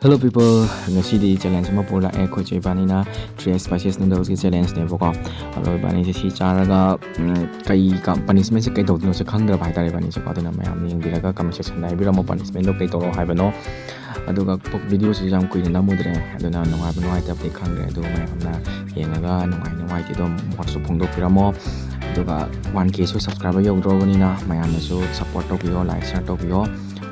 Hello people, ngasi challenge ma pula e khoi choi bani na 3 spices noodles ki challenge ne boko. Hello bani se si charaga kai ka punishment se kai do no se khangdra bai tare bani se ko na mayam ni biraga comment section dai bira mo punishment do kai to ro haibano. Aduga video se jam kuin na mudre aduna nongai bano ai tap de khangre adu mayam na yengaga nongai ti do mo su phung do piramo. Aduga 1k so subscriber yo dro bani na mayam na so support to biyo like share to biyo.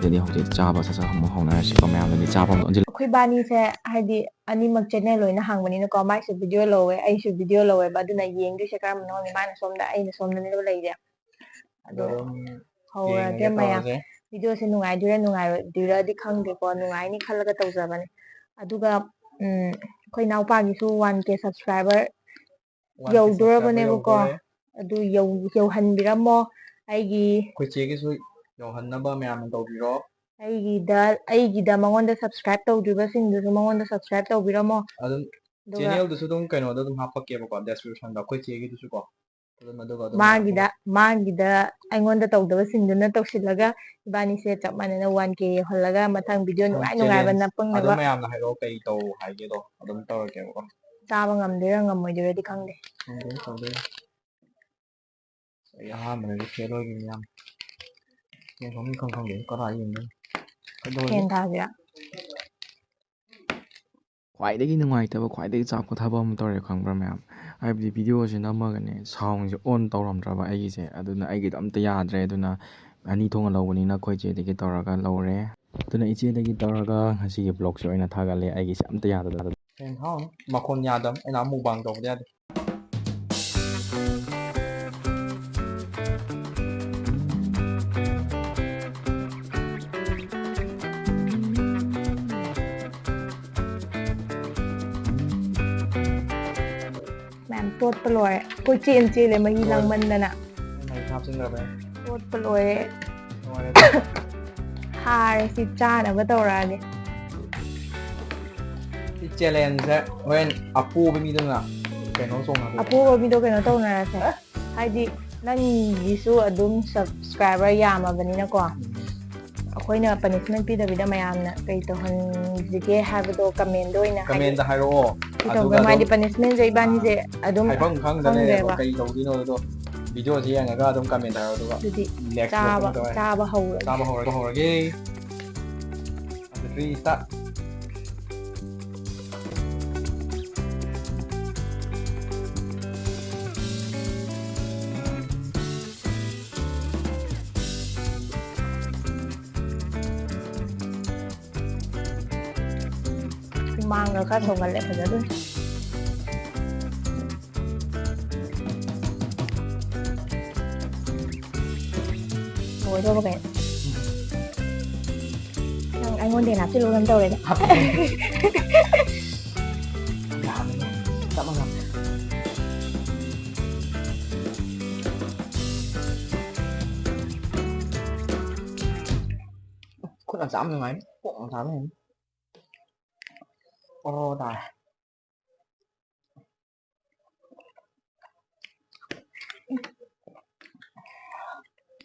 Jadi hojik chaba sa mo hona si ko mayam ni chaba ꯑꯩꯈꯣꯏ ꯕꯥꯅꯤꯁꯦ ꯍꯥꯏꯗꯤ ꯑꯅꯤꯃꯛ channel ꯂꯣꯏꯅ ꯍꯥꯡꯕꯅꯤꯅꯀꯣ ꯃꯥꯏꯁꯨ video ꯂꯧꯋꯦ ꯑꯩꯁꯨ video ꯂꯧꯋꯦꯕ ꯑꯗꯨꯅ ꯌꯦꯡꯗꯣꯏꯁꯦ ꯀꯔꯝꯕꯅꯣ ꯈꯪꯗꯦ ꯃꯥꯅ ꯁꯣꯝꯗ ꯑꯩꯅ ꯁꯣꯝꯗꯅꯦꯕ ꯂꯩꯁꯦ ꯑꯗꯣ ꯍꯧꯔꯒꯦ ꯃꯌꯥꯝ ꯚꯤꯗꯤꯑꯣꯁꯦ ꯅꯨꯡꯉꯥꯏꯗꯣꯏꯔꯥ ꯅꯨꯡꯉꯥꯏꯔꯣꯏꯗꯣꯏꯔꯗꯤ ꯈꯪꯗꯦꯀꯣ ꯅꯨꯡꯉꯥꯏꯅꯤ ꯈꯜꯂꯒ ꯇꯧꯖꯕꯅꯦ ꯑꯗꯨꯒ ꯑꯩꯈꯣꯏ ꯏꯅꯥꯎꯄꯥꯒꯤꯁꯨ 1k ꯁꯕꯁꯀ꯭ꯔꯥꯏꯕꯔ ꯌꯧꯗꯣꯔꯕꯅꯦꯕꯀꯣ ꯑꯗꯨ ꯌꯧꯍꯟꯕꯤꯔꯝꯃꯣ ꯑꯩꯈꯣꯏ ꯆꯦꯒꯤꯁꯨ ꯌꯧꯍꯟꯅꯕ ꯃꯌꯥꯝꯅ ꯇꯧꯕꯤꯔꯣ ꯑꯩꯒꯤꯗ ꯃꯉꯣꯟꯗ ꯁꯕꯁꯀ꯭ꯔꯥꯏꯕ ꯇꯧꯗ꯭ꯔꯤꯕꯁꯤꯡꯗꯨꯁꯨ ꯃꯉꯣꯟꯗ ꯁꯕꯁꯀ꯭ꯔꯥꯏꯕ ꯇꯧꯕꯤꯔꯝꯃꯣ ꯑꯗꯨꯝ ꯆꯦꯅꯦꯜꯗꯨꯁꯨ ꯑꯗꯨꯝ ꯀꯩꯅꯣꯗ ꯑꯗꯨꯝ ꯍꯥꯞꯄꯛꯀꯦꯕꯀꯣ ꯗꯦꯁꯀ꯭ꯔꯤꯞꯁꯟꯗ ꯑꯩꯈꯣꯏ ꯆꯦꯒꯤꯗꯨꯁꯨ ꯀꯣ ꯑꯗꯨꯒ ꯃꯥꯒꯤꯗ ꯑꯩꯉꯣꯟꯗ ꯇꯧꯗꯕꯁꯤꯡꯗꯨꯅ ꯇꯧꯁꯤꯜꯂꯒ ꯏꯕꯥꯅꯤꯁꯦ ꯆꯞ ꯃꯥꯟꯅꯅ 1k ꯌꯧꯍꯜꯂꯒ ꯃꯊꯪ ꯚꯤꯗꯤꯑꯣ ꯅꯨꯡꯉꯥꯏꯕ ꯅꯞꯄꯛꯅꯕ ꯑꯗꯨꯝ ꯃꯌꯥꯝꯅ ꯍꯥꯏꯔꯛꯑꯣ ꯀꯩ ꯇꯧ ꯍꯥꯏꯒꯦꯗꯣ ꯑꯗꯨꯝ ꯇꯧꯔꯛꯀꯦꯕꯀꯣ ꯆꯥꯕ ꯉꯝꯗꯣꯏꯔꯥ ꯉꯝꯃꯣꯏꯗꯣꯏꯔꯗꯤ ꯈꯪꯗꯦ ꯑꯩ ꯑꯍꯥꯟꯕꯗꯗꯤ ꯐꯦꯜ ꯑꯣꯏꯈꯤꯕꯅꯤ ꯌꯥꯝ ꯌꯦꯡꯐꯝ ꯈꯪꯗꯦ ꯀꯗꯥꯏ ꯌꯦꯡꯗꯣꯏꯅꯣ ꯐꯦꯟ ꯊꯥꯁꯤꯔꯥ ꯈ꯭ꯋꯥꯏꯗꯒꯤ ꯅꯨꯡꯉꯥꯏꯇꯕ ꯈ꯭ꯋꯥꯏꯗꯒꯤ ꯆꯥꯛꯄ ꯊꯕꯛ ꯑꯃ ꯇꯧꯔꯦ ꯈꯪꯕ꯭ꯔꯥ ꯃꯌꯥꯝ ꯍꯥꯏꯕꯗꯤ ꯚꯤꯗꯤꯑꯣꯁꯦ ꯅꯝꯃꯒꯅꯦ ꯁꯥꯎꯟꯁꯦ ꯑꯣꯟ ꯇꯧꯔꯝꯗ꯭ꯔꯕ ꯑꯩꯒꯤꯁꯦ ꯑꯗꯨꯅ ꯑꯩꯒꯤꯗꯣ ꯑꯝꯇ ꯌꯥꯗ꯭ꯔꯦ ꯑꯗꯨꯅ ꯑꯅꯤ ꯊꯣꯛꯅ ꯂꯧꯕꯅꯤꯅ ꯑꯩꯈꯣꯏ ꯏꯆꯦꯗꯒꯤ ꯇꯧꯔꯒ ꯂꯧꯔꯦ ꯑꯗꯨꯅ ꯏꯆꯦꯗꯒꯤ ꯇꯧꯔꯒ ꯉꯁꯤꯒꯤ ꯕ꯭ꯂꯣꯛꯁꯦ ꯑꯣꯏꯅ ꯊꯥꯒꯠꯂꯦ ꯑꯩꯒꯤꯁꯦ ꯑꯝꯇ ꯌꯥꯗꯕ ꯐꯦꯟ ꯊꯥꯎꯅꯤ ꯃꯈꯣꯟ ꯌꯥꯗꯕ ꯑꯩꯅ ꯃꯨꯛꯕꯥꯡ ꯇꯧꯕꯗ ꯌꯥꯗꯦ ꯃꯌꯥꯝ ꯇꯣꯠꯄ ꯂꯣꯏꯔꯦ ꯑꯩꯈꯣꯏ ꯆꯦꯜꯂꯦ ꯃꯍꯤ ꯂꯥꯡꯃꯟꯗꯅ ꯇꯣꯠꯄ ꯂꯣꯏꯔꯦ ꯍꯥꯔꯦ ꯁꯤ ꯆꯥꯅꯕ ꯇꯧꯔꯛꯑꯒꯦ ꯁꯤ ꯆꯦꯂꯦꯟꯖꯁꯦ ꯍꯣꯔꯦꯟ ꯑꯄꯣꯕ ꯃꯤꯗꯨꯅ ꯀꯩꯅꯣ ꯆꯣꯡꯍꯜꯂꯣ ꯑꯄꯣꯕ ꯃꯤꯗꯣ ꯀꯩꯅꯣ ꯇꯧꯅꯔꯁꯦ ꯍꯥꯏꯗꯤ ꯅꯪꯒꯤꯁꯨ ꯑꯗꯨꯝ ꯁꯕꯁꯀ꯭ꯔꯥꯏꯕꯔ ꯌꯥꯝꯃꯕꯅꯤꯅꯀꯣ ꯑꯩꯈꯣꯏꯅ ꯄꯅꯤꯁꯃꯦꯟ ꯄꯤꯗꯕꯤꯗ ꯃꯌꯥꯝꯅ ꯀꯩ ꯇꯧꯍꯟꯁꯤꯒꯦ ꯍꯥꯏꯕꯗꯣ ꯀꯃꯦꯟꯗ ꯑꯣꯏꯅ ꯀꯃꯦꯟꯗ ꯍꯥꯏꯔꯛꯑꯣ ꯑꯗꯨꯒ ꯍꯥꯏꯗꯤ ꯄꯅꯤꯁꯃꯦꯟꯁꯦ ꯏꯕꯥꯅꯤꯁꯦ ꯑꯗꯨꯝ ꯍꯥꯏꯐꯝ ꯈꯪꯗꯅꯦꯕ ꯀꯩ ꯇꯧꯗꯣꯏꯅꯣ ꯑꯗꯣ ꯚꯤꯗꯤꯑꯣꯁꯦ ꯌꯦꯡꯉꯒ ꯑꯗꯨꯝ ꯀꯃꯦꯟ ꯍꯥꯏꯔꯛꯑꯣ ꯑꯗꯨꯒ ꯑꯗꯨꯗꯤ ꯅꯦꯛꯁ ꯆꯥꯕ ꯍꯧꯔꯒꯦ ꯑꯗꯨ 3 ꯁ꯭ꯇꯥꯔꯠ ꯃꯥꯡꯒ ꯈꯔ ꯊꯣꯡꯒꯠꯂꯦ ꯐꯖꯗꯣꯏꯅꯤ ꯂꯣꯏꯗꯧꯕ ꯀꯩꯅꯣ ꯅꯪ ꯑꯩꯉꯣꯟꯗ ꯍꯦꯟꯅ ꯍꯥꯞꯆꯤꯜꯂꯨ ꯀꯩꯅꯣ ꯇꯧꯔꯦꯗ ꯈꯨꯠꯅ ꯆꯥꯝ ꯅꯨꯡꯉꯥꯏ ꯄꯣꯛꯅ ꯆꯥꯝ ꯅꯨꯡꯉꯥꯏ ꯑꯣ ꯇꯥꯔꯦ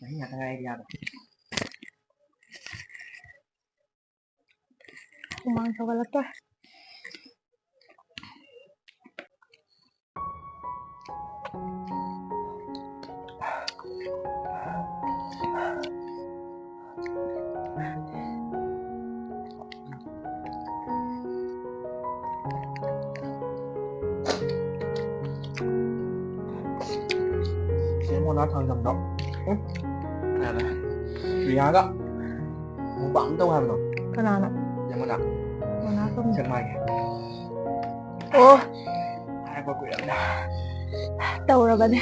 ꯃꯍꯤ ꯉꯥꯛꯇ ꯉꯥꯏꯔꯦ ꯌꯥꯗ꯭ꯔꯦ ꯍꯨꯃꯥꯡ ꯁꯧꯒꯠꯂꯛꯇꯣꯔꯦ ꯃꯣꯅꯥ ꯊꯥꯡꯖꯝꯗꯣ ꯔꯤꯌꯥꯒ ꯃꯨꯛꯕꯥꯡ ꯇꯧ ꯍꯥꯏꯕꯗꯣ ꯀꯅꯥꯅꯣ ꯌꯦꯡꯉꯣꯅ ꯁꯦꯛꯃꯥꯏꯒꯤ ꯑꯣ ꯍꯥꯏꯔꯛꯄ ꯀꯨꯏꯔꯕꯅꯦ ꯇꯧꯔꯕꯅꯦ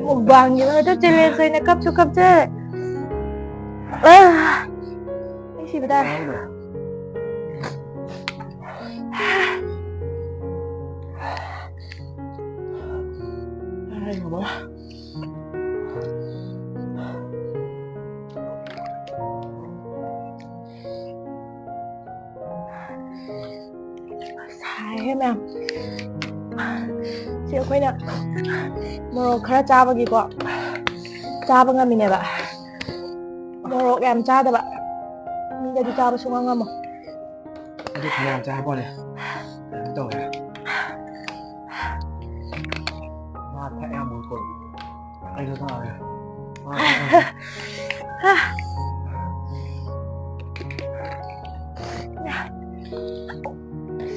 ꯃꯨꯛꯕꯥꯡꯒꯤ ꯃꯍꯨꯠꯇ ꯆꯦꯂꯦꯟꯖ ꯑꯣꯏꯅ ꯀꯞꯁꯨ ꯀꯞꯆꯔꯦ ꯑꯩ ꯁꯤꯕ ꯇꯥꯔꯦ ꯁꯥꯏꯍꯦ ꯃꯌꯥꯝ ꯁꯤ ꯑꯩꯈꯣꯏꯅ ꯃꯣꯔꯣꯛ ꯈꯔ ꯆꯥꯕꯒꯤꯀꯣ ꯆꯥꯕ ꯉꯝꯃꯤꯅꯦꯕ ꯃꯣꯔꯣꯛ ꯌꯥꯝ ꯆꯥꯗꯕ ꯃꯤꯗꯗꯤ ꯆꯥꯕ ꯁꯨꯡꯉꯝ ꯉꯝꯃꯣꯏ Aduh, kalian cah apa nih? Tahu ya? Mata em một phần. Anh sao sao vậy?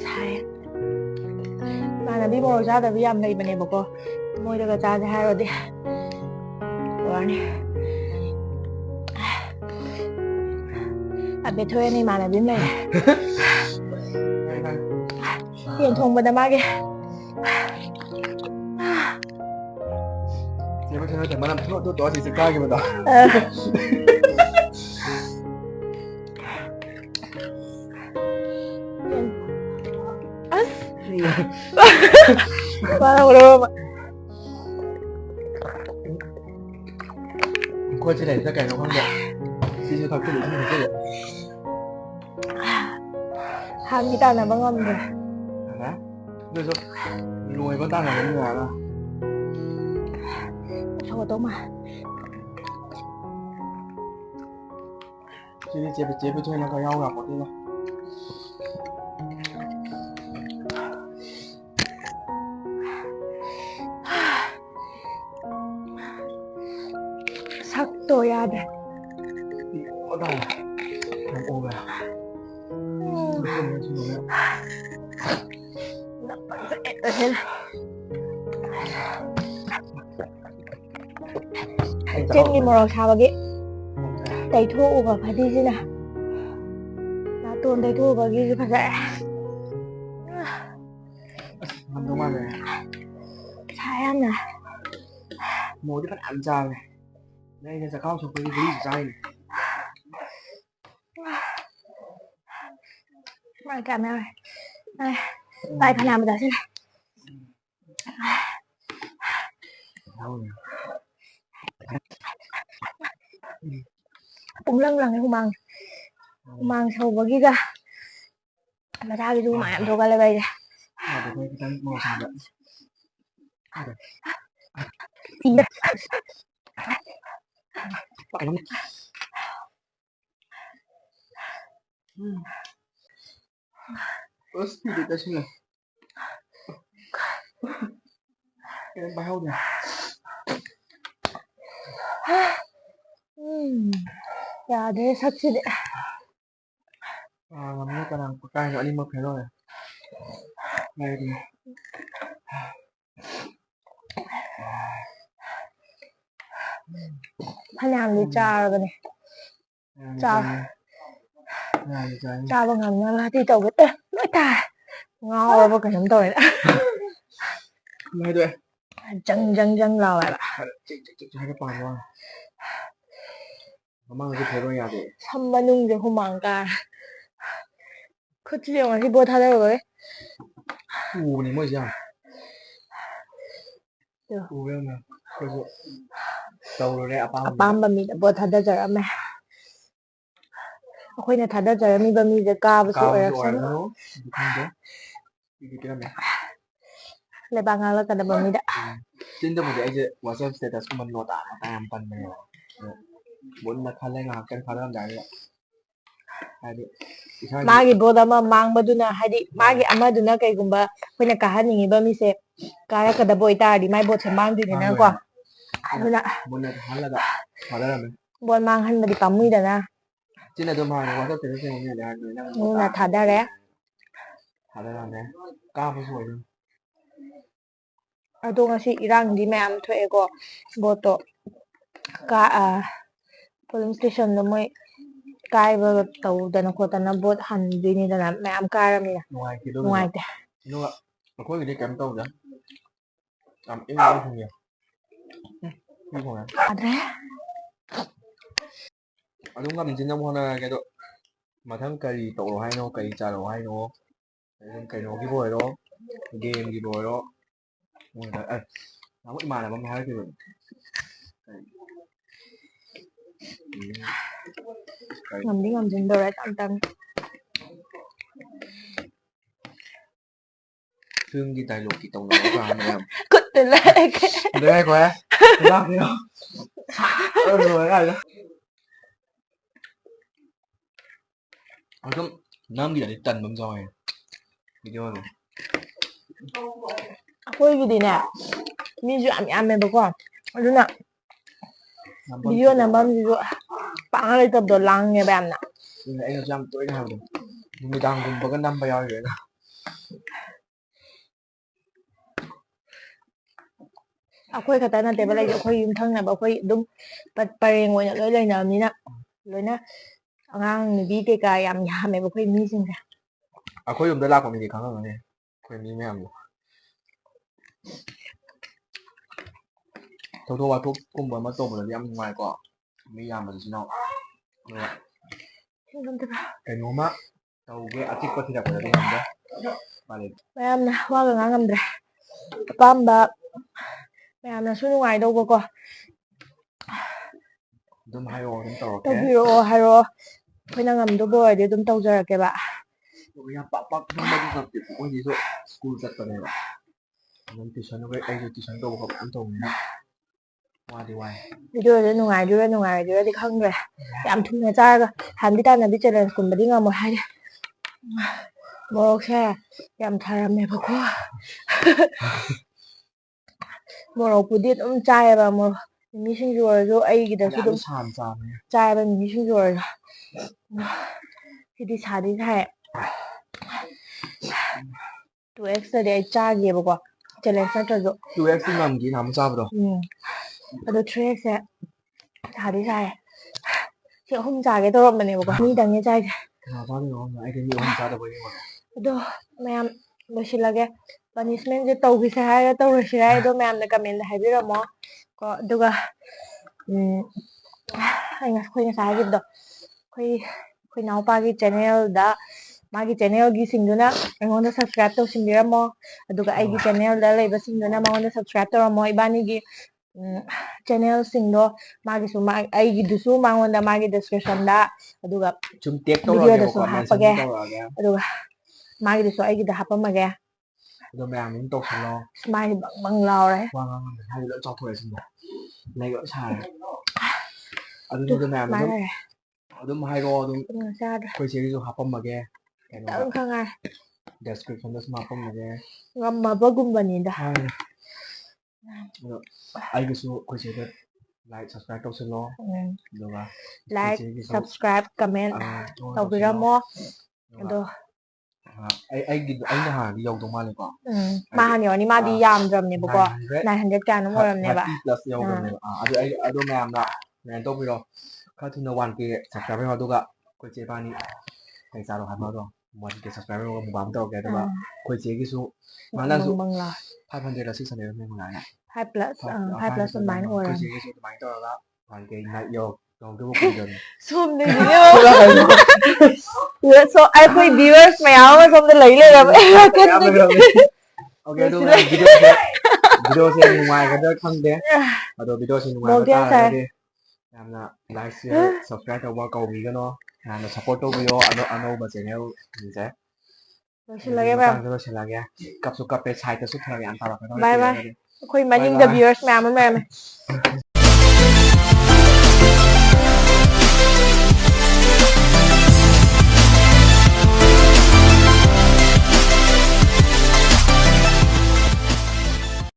sai 이만한 비모로 자다 위암 이번에 보고 모이다가 자자 하러디 뭐하니 앞에 토연이 많아 빈네 hiện thông mà cái Chị có thể mà làm thuốc tôi thì sẽ cay cái mà đó. Parang udah Qua trên này ra cảnh nó không được. Chị cho thật cái gì không được. ham kita na bang om Hả? Được rồi. Nuôi con ta là cái nhà đó. Sao tao mà Chị phải chơi nó có nhau gặp một tí thôi. sắc tôi à đấy Ở đâu? Làm ô về. trên cái màu sao vậy tay thu và phải đi chứ nào là tuần tay thu và ghi phải dễ Làm đúng ăn này. sai ăn nè Mua cái phần ăn ra này. Đây là sao trong cái ví dây này. mà cảm ơn này tay phải làm được thế này Đâu nhỉ? cũng lưng là cái mang sâu vào ghi ra mà ra cái du mà em thôi cái này À, được cái màu sao vậy? thì đất Phải lắm. Ớt thì được xem nào. Em bao nhỉ? ya thế sắc chứ đấy À, làm như cái nào có cay nữa đi mực thế rồi. Này thì hắn làm đi cha rồi này cha cha bằng ngầm là thì tàu cái lỗi ta ngon rồi cái nấm tỏi nữa này thôi. chân lò lại bạn Chị hai cái bàn qua. Nó mang cái thế rồi nhà để. 선반ung 이제 호망가 그치 영화 뭐 다 되고 그래 Ù này mới gì à? Được. Ù em nè. Coi dụ. Tàu rồi đấy à bao. 아빠한밤이다 뭐 다 되자라며 아코이네 다 되자라미 밤이제 까부수 Cao rồi 어렸어 nó. Không thế. Đi cái này. le bangal kada bamida Trên tâm thì anh chị WhatsApp status của mình lột tả mà ta làm phần này. Muốn là khăn lên là cần khăn lên đấy. Hai đi. 마기 보다만 망바두나 하디 마기 아마두나 그이군바 그냥 가하닝이바 미세 가야카다 보이타디 마이 보체 망두니나 거 아두나 Muốn là hắn là đã. Hóa ra là mình. 뭘 망한마디 밤무이다나 Trên này tôi mà nó WhatsApp status này là người đang 누나 다다래 hóa ra là này. Cao với rồi. 아도 ngasi 이랑디 맘 퇴고 뭐또 가 police station no moi kai ba tàu dana ko tana bot han dini dana ma'am karam ni Ngoài thì đâu ngoài được. Đúng ạ. Mà có người đi kém câu nữa. Làm ít không nhiều. Đi không ạ. ade Ở đúng là mình trên trong con cái độ mà thằng cây tổ hay nó cây trà đồ hay nó cây nó cái vội đó game cái vội đó người ta nó mất mà là bấm hai cái rồi ngầm đi ngầm dừng đồ đấy tạm tạm thương đi tài lộ kỳ tổng nó vào này làm cất từ lại đấy hay quá làm đi không rồi này đó ở trong ꯅꯪꯒꯤꯗꯗꯤ ꯇꯟꯕ ꯑꯃ ꯌꯥꯎꯋꯦ ꯚꯤꯗꯤꯑꯣꯗꯣ ꯑꯩꯈꯣꯏꯒꯤꯗꯤꯅꯦ ꯃꯤꯁꯨ ꯌꯥꯝ ꯌꯥꯝꯃꯦꯕꯀꯣ ꯑꯗꯨꯅ video ꯅꯝꯐꯝꯁꯤꯁꯨ ꯄꯥꯛꯅ ꯂꯩꯇꯕꯗꯣ ꯂꯥꯡꯉꯦꯕ ꯌꯥꯝꯅ ꯑꯩꯅꯁꯨ ꯌꯥꯝ ꯇꯣꯏꯅ ꯍꯥꯏꯕꯗꯣ ꯅꯨꯃꯤꯗꯥꯡꯒꯨꯝꯕꯒ ꯅꯝꯕ ꯌꯥꯎꯔꯤꯔꯦꯅ ꯑꯩꯈꯣꯏ ꯈꯛꯇ ꯅꯠꯇꯦꯕ ꯂꯩꯁꯦ ꯑꯩꯈꯣꯏ ꯌꯨꯝꯊꯪꯅꯕ ꯑꯩꯈꯣꯏ ꯑꯗꯨꯝ ꯄꯔꯦꯡ ꯑꯣꯏꯅ ꯂꯣꯏ ꯂꯩꯅꯕꯅꯤꯅ ꯂꯣꯏꯅ ꯑꯉꯥꯡ ꯅꯨꯕꯤ ꯀꯩꯀꯥ ꯌꯥꯝ ꯌꯥꯝꯃꯦꯕ ꯑꯩꯈꯣꯏ ꯃꯤꯁꯤꯡꯁꯦ ꯑꯩꯈꯣꯏ ꯌꯨꯝꯗ ꯂꯥꯛꯄ ꯃꯤꯗꯤ ꯈꯪꯉꯝꯒꯅꯤ ꯑꯩꯈꯣꯏ ꯃꯤ ꯃꯌꯥꯝꯗꯣ ꯊꯧꯗꯣꯛ ꯋꯥꯊꯣꯛꯀꯨꯝꯕ ꯑꯃ ꯇꯧꯕꯗꯗꯤ ꯌꯥꯝ ꯅꯨꯡꯉꯥꯏꯀꯣ ꯃꯤ ꯌꯥꯝꯕꯁꯤꯅ ꯑꯗꯨꯒ ꯀꯩꯅꯣꯝꯃ ꯇꯧꯒꯦ ꯑꯆꯤꯛꯄ ꯊꯤꯔꯛꯄꯗꯗꯤ ꯉꯝꯗꯦ ꯃꯌꯥꯝꯅ ꯋꯥꯒ ꯉꯥꯡ ꯉꯝꯗ꯭ꯔꯦ ꯑꯄꯥꯝꯕ ꯃꯌꯥꯝꯅꯁꯨ ꯅꯨꯡꯉꯥꯏꯗꯧꯕꯀꯣ ꯑꯗꯨꯝ ꯍꯥꯏꯔꯛꯑꯣ ꯑꯗꯨꯝ ꯇꯧꯔꯛꯀꯦ ꯇꯧꯕꯤꯔꯛꯑꯣ ꯍꯥꯏꯔꯛꯑꯣ ꯑꯩꯈꯣꯏꯅ ꯉꯝꯗꯧꯕ ꯑꯣꯏꯔꯗꯤ ꯑꯗꯨꯝ ꯇꯧꯖꯔꯛꯀꯦꯕ ꯌꯥꯝ ꯄꯥꯛ ꯄꯥꯛ ꯐꯝꯕꯗꯤ ꯅꯠꯇꯦ ꯑꯩꯈꯣꯏꯁꯤꯁꯨ ꯁ꯭ꯀꯨꯜ ꯆꯠꯄꯅꯦꯕ ꯑꯗꯨꯝ ꯇꯨꯏꯁꯟ ꯑꯩꯁꯨ ꯇꯨꯏꯁꯟ ꯇꯧꯕ ꯈꯣꯠꯄ ꯌꯥꯝ ꯇꯧꯕꯅꯤꯅ ꯋꯥꯗꯤ ꯋꯥꯏ ꯚꯤꯗꯤꯑꯣꯗꯣ ꯅꯨꯡꯉꯥꯏꯗꯣꯏꯔꯥ ꯅꯨꯡꯉꯥꯏꯔꯣꯏꯗꯣꯏꯔꯗꯤ ꯈꯪꯗ꯭ꯔꯦ ꯌꯥꯝ ꯊꯨꯅ ꯆꯥꯔꯒ ꯍꯥꯟꯕꯤ ꯇꯥꯟꯅꯕꯤ ꯆꯦꯂꯦꯟꯖꯀꯨꯝꯕꯗꯤ ꯉꯝꯃꯣꯏ ꯍꯥꯏꯗꯤ ꯃꯣꯔꯣꯛꯁꯦ ꯌꯥꯝ ꯊꯥꯔꯝꯃꯦꯕꯀꯣ ꯃꯣꯔꯣꯛꯄꯨꯗꯤ ꯑꯗꯨꯝ ꯆꯥꯏꯑꯕ ꯃꯣꯔꯣꯛ ꯃꯤꯃꯤꯁꯤꯡꯁꯨ ꯑꯣꯏꯔꯁꯨ ꯑꯩꯒꯤꯗꯁꯨ ꯐꯅꯌꯥꯝ ꯑꯗꯨꯝ ꯁꯥꯅ ꯆꯥꯕꯅꯦ ꯆꯥꯏꯑꯕ ꯃꯤꯃꯤꯁꯤꯡꯁꯨ ꯑꯣꯏꯔꯁꯨ ꯁꯤꯗꯤ ꯁꯥꯗꯤ ꯁꯥꯏ 2x ꯑꯩ ꯆꯥꯒꯤꯌꯦꯕꯀꯣ ꯆꯦꯂꯦꯟꯖ ꯅꯠꯇ꯭ꯔꯁꯨ 2x ꯉꯝꯈꯤ ꯅꯍꯥꯟꯃꯨꯛ ꯆꯥꯕꯗꯣ ꯑꯗꯣ 3xꯁꯦ ꯁꯥꯗꯤ ꯁꯥꯏꯌꯦ ꯁꯤ 3 ꯆꯥꯒꯦ ꯇꯧꯔꯝꯕꯅꯦꯕꯀꯣ ꯃꯤꯗꯪꯅꯦ ꯆꯥꯏꯁꯦ ꯑꯩꯗꯤ ꯃꯤ 3 ꯆꯥꯗꯕꯣꯏ ꯅꯤꯡꯉꯨꯔꯦ ꯑꯗꯣ ꯃꯌꯥꯝ ꯂꯣꯏꯁꯤꯜꯂꯒꯦ ꯄꯅꯤꯁꯃꯦꯟꯁꯦ ꯇꯧꯈꯤꯁꯦ ꯍꯥꯏꯔ ꯇꯧꯔꯁꯤꯔ ꯑꯗꯣ ꯃꯌꯥꯝꯅ ꯀꯃꯦꯟꯗ ꯍꯥꯏꯕꯤꯔꯝꯃꯣ ꯀꯣ ꯑꯗꯨꯒ ꯑꯩꯈꯣꯏ ꯉꯁꯥꯏ ꯍꯥꯏꯈꯤꯕꯗꯣ ꯑꯩꯈꯣꯏ ꯏꯅꯥꯎꯄꯥꯒꯤ ꯆꯦꯅꯦꯜꯗ ꯃꯥꯒꯤ ꯆꯦꯅꯦꯜꯒꯤꯁꯤꯡꯗꯨꯅ ꯑꯩꯉꯣꯟꯗ ꯁꯕꯁꯀ꯭ꯔꯥꯏꯕ ꯇꯧꯁꯤꯟꯕꯤꯔꯝꯃꯣ ꯑꯗꯨꯒ ꯑꯩꯒꯤ ꯆꯦꯅꯦꯜꯗ ꯂꯩꯕꯁꯤꯡꯗꯨꯅ ꯃꯉꯣꯟꯗ ꯁꯕꯁꯀ꯭ꯔꯥꯏꯕ ꯇꯧꯔꯝꯃꯣ ꯏꯕꯥꯅꯤꯒꯤ ꯆꯦꯅꯦꯜꯁꯤꯡꯗꯣ ꯃꯥꯒꯤꯁꯨ ꯑꯩꯒꯤꯗꯨꯁꯨ ꯃꯉꯣꯟꯗ ꯃꯥꯒꯤ ꯗꯤꯁꯀ꯭ꯔꯤꯞꯁꯟꯗ ꯑꯗꯨꯒ ꯁꯨꯝ ꯇꯦꯛ ꯚꯤꯗꯤꯑꯣꯗꯁꯨ ꯇꯧꯔꯛꯑꯒꯦꯕꯀꯣ ꯃꯦꯟꯁꯟ ꯍꯥꯞꯄꯒꯦ ꯇꯧꯔꯛꯑꯒꯦ ꯑꯗꯨꯒ ꯃꯥꯒꯤꯗꯨꯁꯨ ꯑꯩꯒꯤꯗ ꯍꯥꯞꯄꯝꯃꯒꯦ ꯑꯗꯣ ꯃꯌꯥꯝ ꯑꯗꯨꯝ ꯇꯧꯁꯜꯂꯣ ꯁꯨꯃꯥꯏꯅ ꯕꯪ ꯕꯪ ꯂꯥꯎꯔꯦ ꯋꯥ ꯉꯥꯡꯉꯝꯗꯦ ꯍꯥꯏꯗꯤ ꯂꯣꯏ ꯆꯥꯎꯊꯣꯛꯑꯦ ꯁꯤꯡꯗꯣ ꯂꯩ ꯂꯣꯏ ꯁꯥꯔꯦ ꯑꯗꯨ ꯑꯗꯨꯅꯤꯗ ꯃꯌꯥꯝ ꯁꯨꯃꯥꯏꯅ ꯂꯩꯔꯦ ꯑꯗꯨꯝ ꯍꯥꯏꯔꯛꯑꯣ ꯑꯗꯨꯝ ꯆꯥꯗ꯭ꯔꯦ ꯑꯩꯈꯣꯏ ꯆꯦꯒꯤꯁꯨ ꯍꯥꯞꯄꯝꯃꯒꯦ ꯀꯩꯅꯣꯗ ꯈꯤꯇꯪ ꯈꯪꯉꯥꯏ ꯗꯦꯁꯀ꯭ꯔꯤꯞꯁꯟꯗ ꯁꯨꯝ ꯍꯥꯞꯄꯝꯃꯒꯦ ꯉꯝꯃꯕꯒꯨꯝꯕꯅꯤꯗ ꯑꯗꯣ ꯑꯩꯒꯤꯁꯨ ꯑꯩꯈꯣꯏ ꯆꯦꯗ ꯂꯥꯏꯛ ꯁꯕꯁꯀ꯭ꯔꯥꯏꯕ ꯇꯧꯁꯤꯜꯂꯣ ꯑꯗꯨꯒ ꯑꯩꯈꯣꯏ ꯂꯥꯏꯛ ꯆꯦꯒꯤꯁꯨ ꯁꯕꯁꯀ꯭ꯔꯥꯏꯕ ꯀꯃꯦꯟ ꯇꯧꯁꯤꯜꯂꯣ ꯇꯧꯕꯤꯔꯝꯃꯣ ꯑꯗꯣ ꯑꯩꯅ ꯍꯥꯟꯅꯗꯤ ꯌꯧꯗꯧ ꯃꯥꯜꯂꯦꯀꯣ ꯃꯥ ꯍꯥꯟꯅ ꯌꯧꯔꯅꯤ ꯃꯥꯗꯤ ꯌꯥꯝꯗ꯭ꯔꯕꯅꯦꯕꯀꯣ 900 900 ꯀꯌꯥꯅꯣꯝ ꯑꯣꯏꯔꯝꯅꯦꯕ 30 ꯄ꯭ꯂꯁ ꯌꯧꯈ꯭ꯔꯕꯅꯦꯕ ꯑꯗꯨ ꯃꯌꯥꯝꯅ ꯀꯃꯦꯟ ꯇꯧꯕꯤꯔꯣ ꯈꯔ ꯊꯨꯅ 1K ꯁꯕꯁꯀ꯭ꯔꯥꯏꯕꯔ ꯌꯧꯔꯣ ꯑꯗꯨꯒ ꯑꯩꯈꯣꯏ ꯆꯦ ꯏꯕꯥꯅꯤ ꯀꯩ ꯆꯥꯔꯣ ꯍꯥꯏꯕꯗꯣ 1K ꯁꯕꯁꯀ꯭ꯔꯥꯏꯕꯔ ꯌꯧꯔꯒ ꯃꯨꯛꯕꯥꯡ ꯇꯧꯔꯛꯀꯦ ꯑꯗꯨꯒ ꯑꯩꯈꯣꯏ ꯆꯦꯒꯤꯁꯨ ꯃꯥꯅꯁꯨ 500 600 ꯃꯉꯥꯏꯔꯦ 5 ꯄ꯭ꯂꯁ 5 ꯄ꯭ꯂꯁ ꯑꯗꯨꯃꯥꯏꯅ ꯑꯩꯈꯣꯏ ꯑꯣꯏꯔꯝꯅꯤ ꯆꯦꯒꯤꯁꯨ ꯑꯗꯨꯃꯥꯏꯅ ꯇꯧꯔꯒ 1K ꯌꯧꯗꯧꯕ ꯀꯨꯏꯗ꯭ꯔꯕꯅꯤ ꯁꯣꯝꯗꯒꯤꯅꯦ ꯑꯩꯈꯣꯏ ꯚꯤꯌꯨꯋꯔꯁ ꯃꯌꯥꯝ ꯑꯃ ꯁꯣꯝꯗ ꯂꯩ ꯂꯩꯔꯝꯃꯦ ꯑꯣꯀꯦ ꯑꯗꯨ ꯃꯌꯥꯝ ꯚꯤꯗꯤꯑꯣꯁꯦ ꯅꯨꯡꯉꯥꯏꯒꯗ꯭ꯔꯥ ꯈꯪꯗꯦ ꯑꯗꯣ ꯚꯤꯗꯤꯑꯣꯁꯦ ꯅꯨꯡꯉꯥꯏꯕ ꯃꯣꯔꯣꯛꯇꯤ ꯌꯥꯝ ꯁꯥꯏ ꯇꯥꯔꯒꯗꯤ ꯌꯥꯝꯅ ꯂꯥꯏꯛ ꯁꯤꯌꯔ ꯁꯕꯁꯀ꯭ꯔꯥꯏꯕ ꯇꯧꯕ ꯀꯧꯕꯤꯒꯅꯣ ꯌꯥꯝꯅ ꯁꯞꯄꯣꯔꯠ ꯇꯧꯕꯤꯌꯣ ꯑꯅꯧꯕ ꯆꯦꯅꯦꯜꯁꯤꯡꯁꯦ ꯑꯗꯨꯗꯤ ꯂꯣꯏꯁꯤꯜꯂꯒꯦ ꯃꯌꯥꯝ ꯃꯇꯥꯡꯗ ꯂꯣꯏꯁꯤꯜꯂꯒꯦ ꯀꯞꯁꯨ ꯀꯞꯄꯦ ꯁꯥꯏꯗꯇꯁꯨ ꯐꯔꯛ ꯌꯥꯝ ꯇꯥꯔꯛꯀꯗꯧꯔꯦ ꯕꯥꯏ ꯕꯥꯏ ꯀꯨꯏꯔꯒꯗꯤ ꯑꯩꯈꯣꯏ ꯕꯥꯏ ꯃꯅꯤꯡꯗ ꯕꯥꯏ ꯚꯤꯌꯨꯋꯔꯁ ꯃꯌꯥꯝ ꯑꯃ ꯂꯩꯔꯝꯃꯦ